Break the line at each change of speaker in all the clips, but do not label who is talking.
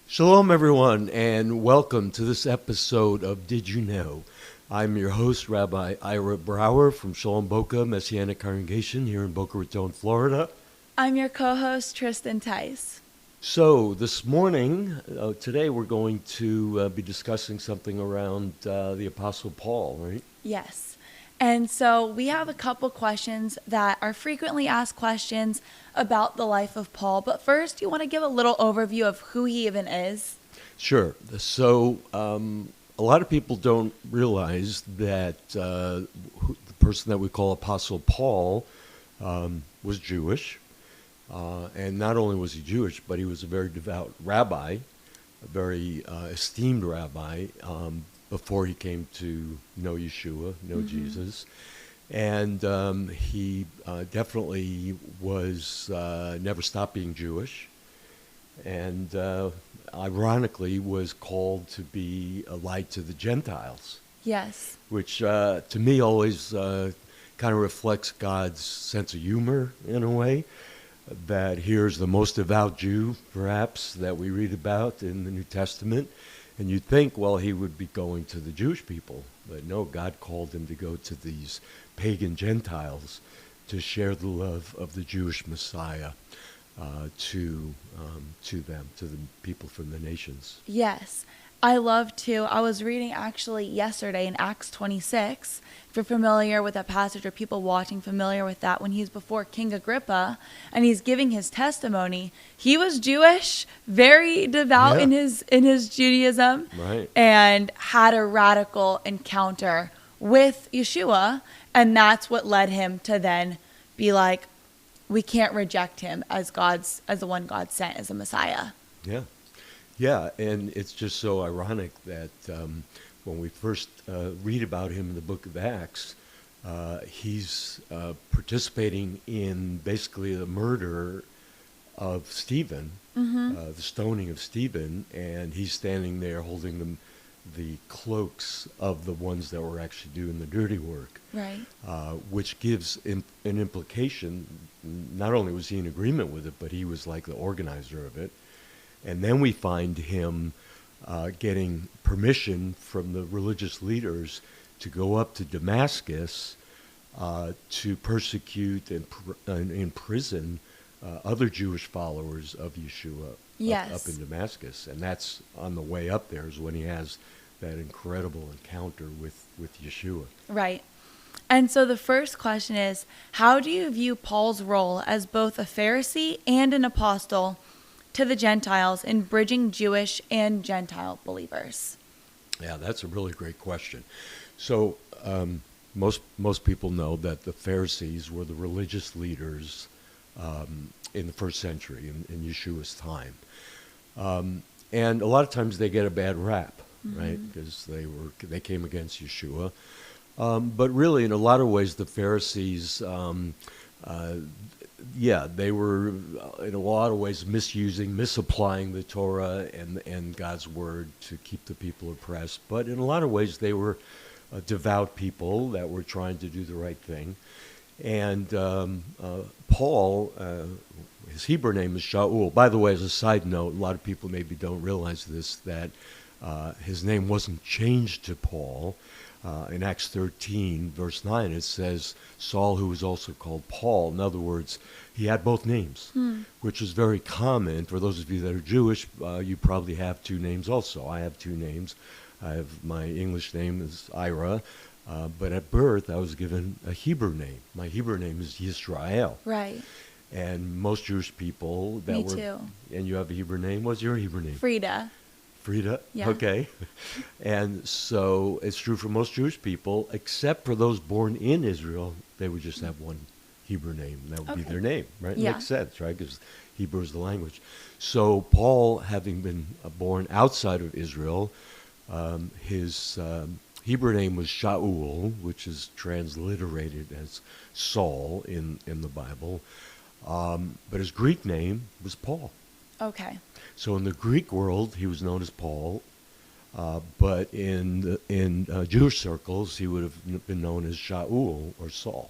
Shalom, everyone, and welcome to this episode of Did You Know? I'm your host, Rabbi Ira Brower from Shalom Boca Messianic Congregation here in Boca Raton, Florida.
I'm your co-host, Tristan Tice.
So this morning, today we're going to be discussing something around the Apostle Paul, right?
Yes. And so we have a couple questions that are frequently asked questions about the life of Paul. But first, you want to give a little overview of who he even is?
Sure. So a lot of people don't realize that the person that we call Apostle Paul was Jewish. And not only was he Jewish, but he was a very devout rabbi, a very esteemed rabbi, before he came to know Yeshua, know Jesus. And he definitely was, never stopped being Jewish. And ironically was called to be a light to the Gentiles.
Yes.
Which to me always kind of reflects God's sense of humor in a way. That here's the most devout Jew, perhaps, that we read about in the New Testament. And you'd think, well, he would be going to the Jewish people. But no, God called him to go to these pagan Gentiles to share the love of the Jewish Messiah to them, to the people from the nations.
Yes. I love to. I was reading actually yesterday in Acts 26. If you're familiar with that passage, or people watching familiar with that, when he's before King Agrippa and he's giving his testimony, he was Jewish, very devout in his Judaism,
right,
and had a radical encounter with Yeshua, and that's what led him to then be like, we can't reject him as the one God sent as a Messiah.
Yeah. Yeah, and it's just so ironic that when we first read about him in the book of Acts, he's participating in basically the murder of Stephen, the stoning of Stephen, and he's standing there holding the cloaks of the ones that were actually doing the dirty work.
Right.
Which gives an implication, not only was he in agreement with it, but he was like the organizer of it. And then we find him getting permission from the religious leaders to go up to Damascus to persecute and imprison other Jewish followers of Yeshua up in Damascus. And that's on the way up there is when he has that incredible encounter with Yeshua.
Right. And so the first question is, how do you view Paul's role as both a Pharisee and an apostle to the Gentiles in bridging Jewish and Gentile believers?
Yeah, that's a really great question. So most people know that the Pharisees were the religious leaders in the first century, in Yeshua's time. And a lot of times they get a bad rap, right? Because they came against Yeshua. But really, in a lot of ways, the Pharisees they were in a lot of ways misapplying the Torah and God's word to keep the people oppressed. But in a lot of ways, they were devout people that were trying to do the right thing. And Paul, his Hebrew name is Shaul. By the way, as a side note, a lot of people maybe don't realize this, that his name wasn't changed to Paul. In Acts 13, verse 9, it says, Saul, who was also called Paul. In other words, he had both names, which is very common. For those of you that are Jewish, you probably have two names also. I have two names. I have my English name is Ira, but at birth I was given a Hebrew name. My Hebrew name is Yisrael.
Right.
And most Jewish people that
Me
were...
too.
And you have a Hebrew name? What's your Hebrew name?
Frida.
Frida?
Yeah.
Okay. And so it's true for most Jewish people, except for those born in Israel, they would just have one Hebrew name. That would be their name, right?
Yeah.
Makes sense, right? Because Hebrew is the language. So Paul, having been born outside of Israel, his Hebrew name was Shaul, which is transliterated as Saul in the Bible. But his Greek name was Paul.
Okay.
So in the Greek world, he was known as Paul. But in Jewish circles, he would have been known as Shaul or Saul.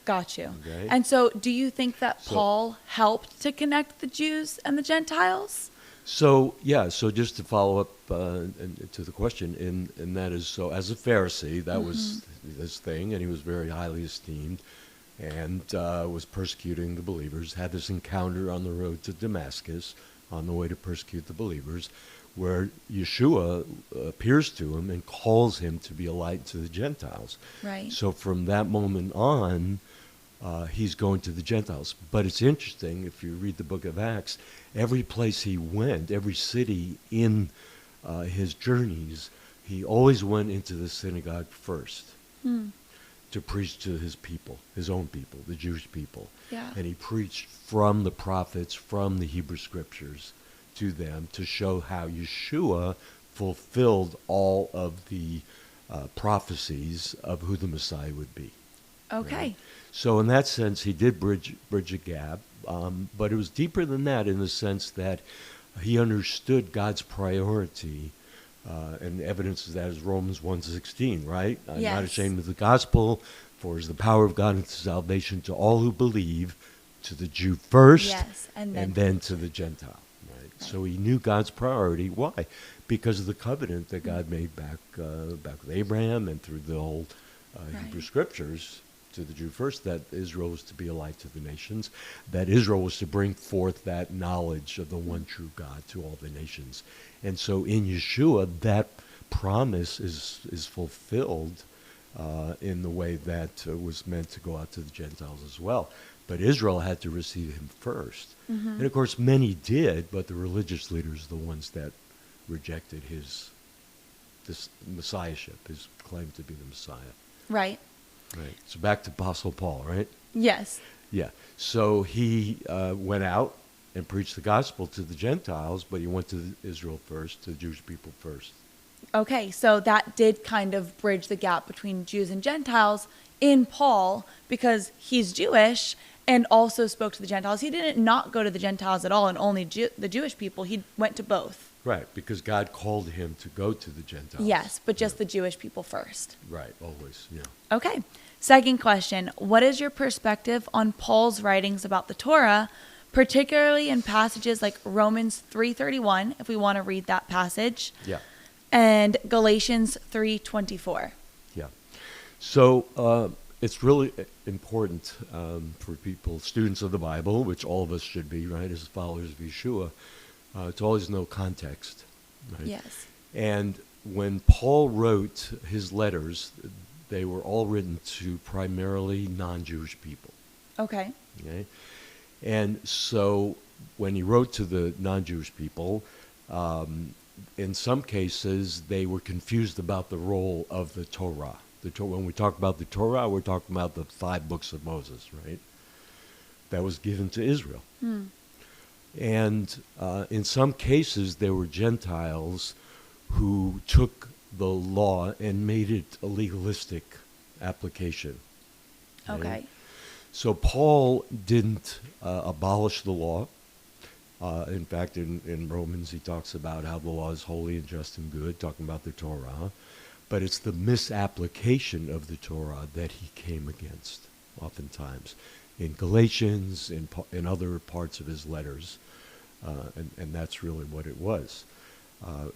Got you.
Okay.
And so do you think that
So-
Paul helped to connect the Jews and the Gentiles?
So just to follow up to the question, and that is, so as a Pharisee, that was his thing, and he was very highly esteemed, and was persecuting the believers, had this encounter on the road to Damascus, on the way to persecute the believers, where Yeshua appears to him and calls him to be a light to the Gentiles.
Right.
So from that moment on, he's going to the Gentiles. But it's interesting, if you read the book of Acts, every place he went, every city in his journeys, he always went into the synagogue first to preach to his people, his own people, the Jewish people.
Yeah.
And he preached from the prophets, from the Hebrew scriptures to them to show how Yeshua fulfilled all of the prophecies of who the Messiah would be.
Okay.
Right? So in that sense, he did bridge a gap, but it was deeper than that in the sense that he understood God's priority, and evidence of that is Romans 1:16, right? I'm not
Yes.
ashamed of the gospel, for it is the power of God unto salvation to all who believe, to the Jew first,
Yes, and
and
then
then to the Gentile. Right? So he knew God's priority. Why? Because of the covenant that God made back with Abraham and through the whole Hebrew
Right.
scriptures, to the Jew first, that Israel was to be a light to the nations, that Israel was to bring forth that knowledge of the one true God to all the nations. And so in Yeshua, that promise is fulfilled in the way that was meant to go out to the Gentiles as well. But Israel had to receive him first. And of course, many did, but the religious leaders are the ones that rejected this messiahship, his claim to be the Messiah.
right.
Right. So back to Apostle Paul, right?
Yes.
Yeah. So he went out and preached the gospel to the Gentiles, but he went to Israel first, to the Jewish people first.
Okay, so that did kind of bridge the gap between Jews and Gentiles in Paul because he's Jewish and also spoke to the Gentiles. He didn't not go to the Gentiles at all and only the Jewish people. He went to both.
Right, because God called him to go to the Gentiles.
Yes, but just the Jewish people first.
Right, always, yeah.
Okay. Second question. What is your perspective on Paul's writings about the Torah, particularly in passages like Romans 3:31, if we want to read that passage,
Yeah,
and Galatians 3:24?
yeah. So it's really important for people, students of the Bible, which all of us should be, right, as followers of Yeshua, to always know context. Right?
Yes.
And when Paul wrote his letters, they were all written to primarily non-Jewish people.
Okay.
Okay? And so when he wrote to the non-Jewish people, in some cases they were confused about the role of the Torah. When we talk about the Torah, we're talking about the 5 books of Moses, right? That was given to Israel. And in some cases, there were Gentiles who took the law and made it a legalistic application.
Okay.
So Paul didn't abolish the law. In fact, in Romans, he talks about how the law is holy and just and good, talking about the Torah. But it's the misapplication of the Torah that he came against, oftentimes. In Galatians, in other parts of his letters. And that's really what it was.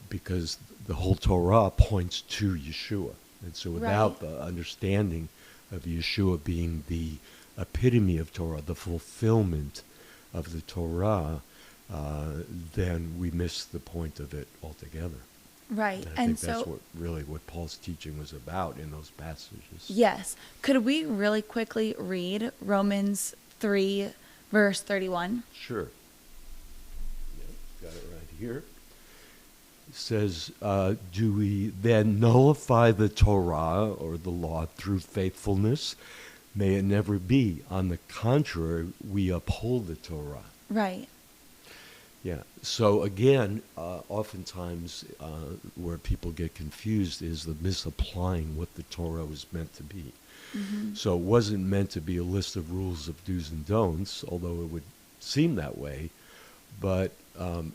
Because the whole Torah points to Yeshua. And so without the understanding of Yeshua being the epitome of Torah, the fulfillment of the Torah, then we miss the point of it altogether.
Right.
And I think that's what Paul's teaching was about in those passages.
Yes. Could we really quickly read Romans 3, verse 31?
Sure. Got it right here. It says, do we then nullify the Torah or the law through faithfulness? May it never be. On the contrary, we uphold the Torah.
Right.
Yeah. So again, oftentimes where people get confused is the misapplying what the Torah was meant to be. So it wasn't meant to be a list of rules of do's and don'ts, although it would seem that way. but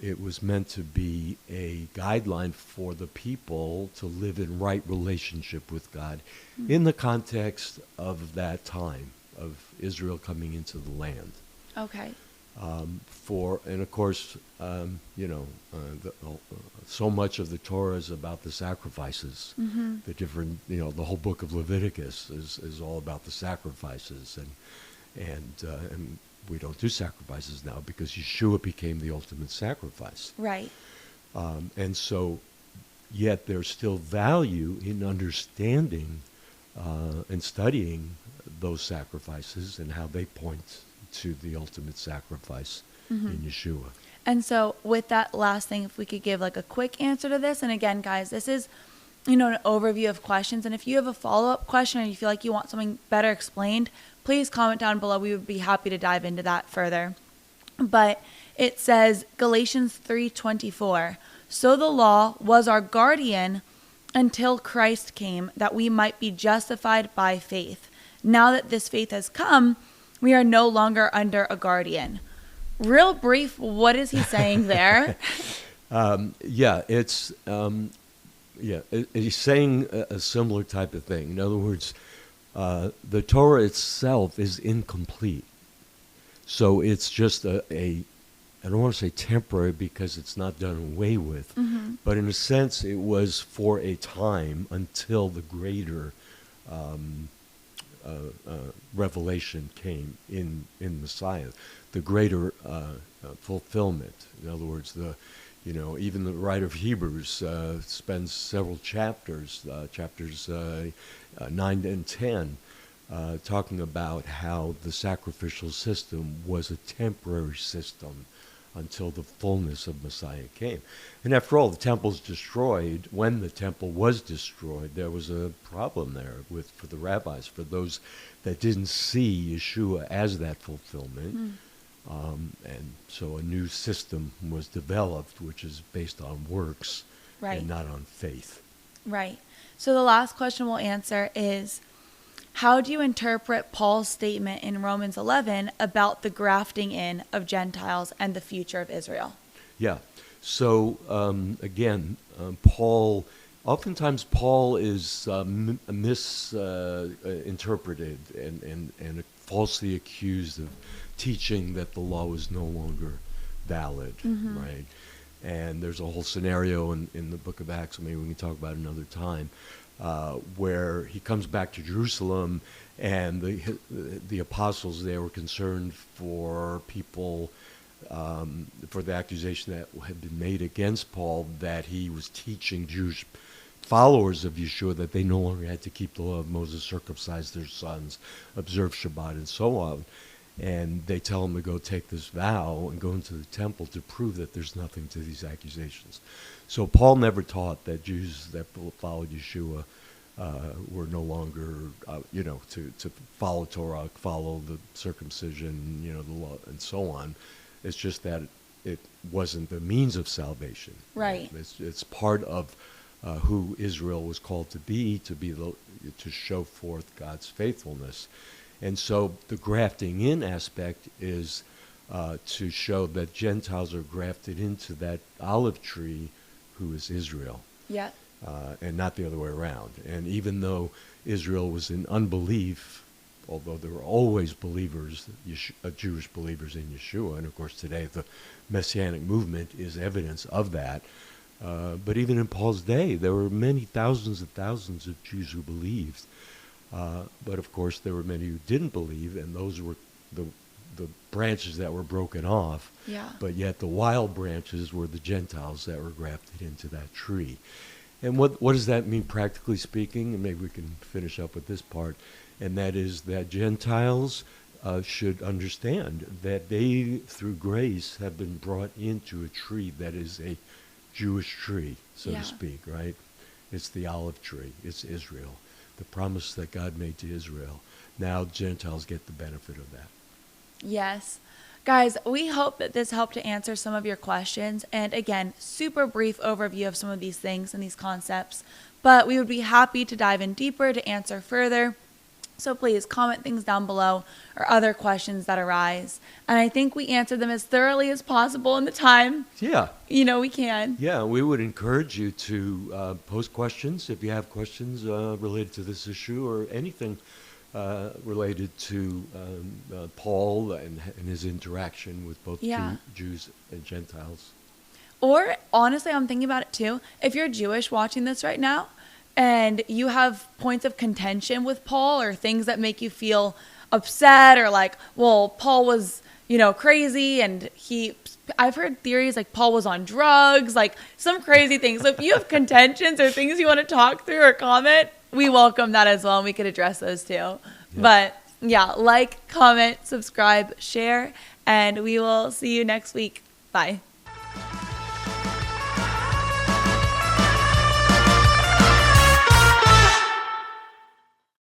it was meant to be a guideline for the people to live in right relationship with God in the context of that time of Israel coming into the land.
Okay.
And of course, so much of the Torah is about the sacrifices. The different, the whole book of Leviticus is all about the sacrifices, and we don't do sacrifices now because Yeshua became the ultimate sacrifice.
Right.
And so, yet there's still value in understanding and studying those sacrifices and how they point to the ultimate sacrifice in Yeshua.
And so with that last thing, if we could give like a quick answer to this. And again, guys, this is, an overview of questions. And if you have a follow-up question or you feel like you want something better explained, please comment down below. We would be happy to dive into that further. But it says, Galatians 3:24, so the law was our guardian until Christ came, that we might be justified by faith. Now that this faith has come, we are no longer under a guardian. Real brief, what is he saying there?
He's saying a similar type of thing. In other words, the Torah itself is incomplete. So it's just I don't want to say temporary because it's not done away with, but in a sense it was for a time until the greater revelation came in Messiah, the greater fulfillment. In other words, even the writer of Hebrews spends several chapters 9 and 10, talking about how the sacrificial system was a temporary system until the fullness of Messiah came. And after all, the temple's destroyed. When the temple was destroyed, there was a problem there for the rabbis, for those that didn't see Yeshua as that fulfillment. And so a new system was developed, which is based on works and not on faith.
Right. So the last question we'll answer is, how do you interpret Paul's statement in Romans 11 about the grafting in of Gentiles and the future of Israel?
Yeah. So again, oftentimes Paul is misinterpreted and falsely accused of teaching that the law is no longer valid, right? And there's a whole scenario in the book of Acts, maybe we can talk about it another time, where he comes back to Jerusalem, and the apostles there were concerned for people, for the accusation that had been made against Paul, that he was teaching Jewish followers of Yeshua that they no longer had to keep the law of Moses, circumcise their sons, observe Shabbat, and so on. And they tell him to go take this vow and go into the temple to prove that there's nothing to these accusations. So Paul never taught that Jews that followed Yeshua were no longer, to follow Torah, follow the circumcision, the law, and so on. It's just that it wasn't the means of salvation.
Right.
It's part of who Israel was called to be to show forth God's faithfulness. And so the grafting in aspect is to show that Gentiles are grafted into that olive tree who is Israel.
Yeah.
And not the other way around. And even though Israel was in unbelief, although there were always believers, Jewish believers in Yeshua, and of course today the Messianic movement is evidence of that. But even in Paul's day, there were many thousands and thousands of Jews who believed. But of course, there were many who didn't believe, and those were the branches that were broken off.
Yeah.
But yet the wild branches were the Gentiles that were grafted into that tree. And what does that mean practically speaking? And maybe we can finish up with this part. And that is that Gentiles should understand that they, through grace, have been brought into a tree that is a Jewish tree, so to speak, right? It's the olive tree. It's Israel. The promise that God made to Israel. Now Gentiles get the benefit of that.
Yes. Guys, we hope that this helped to answer some of your questions. And again, super brief overview of some of these things and these concepts. But we would be happy to dive in deeper to answer further. So please comment things down below or other questions that arise. And I think we answer them as thoroughly as possible in the time,
Yeah.
we can.
Yeah, we would encourage you to post questions if you have questions related to this issue or anything related to Paul and his interaction with both
Yeah.
Jews and Gentiles.
Or honestly, I'm thinking about it too. If you're Jewish watching this right now and you have points of contention with Paul or things that make you feel upset or like, well, Paul was, crazy and I've heard theories like Paul was on drugs, like some crazy things. So if you have contentions or things you want to talk through or comment, we welcome that as well, and we could address those too. Yep. But yeah, like, comment, subscribe, share, and we will see you next week. Bye.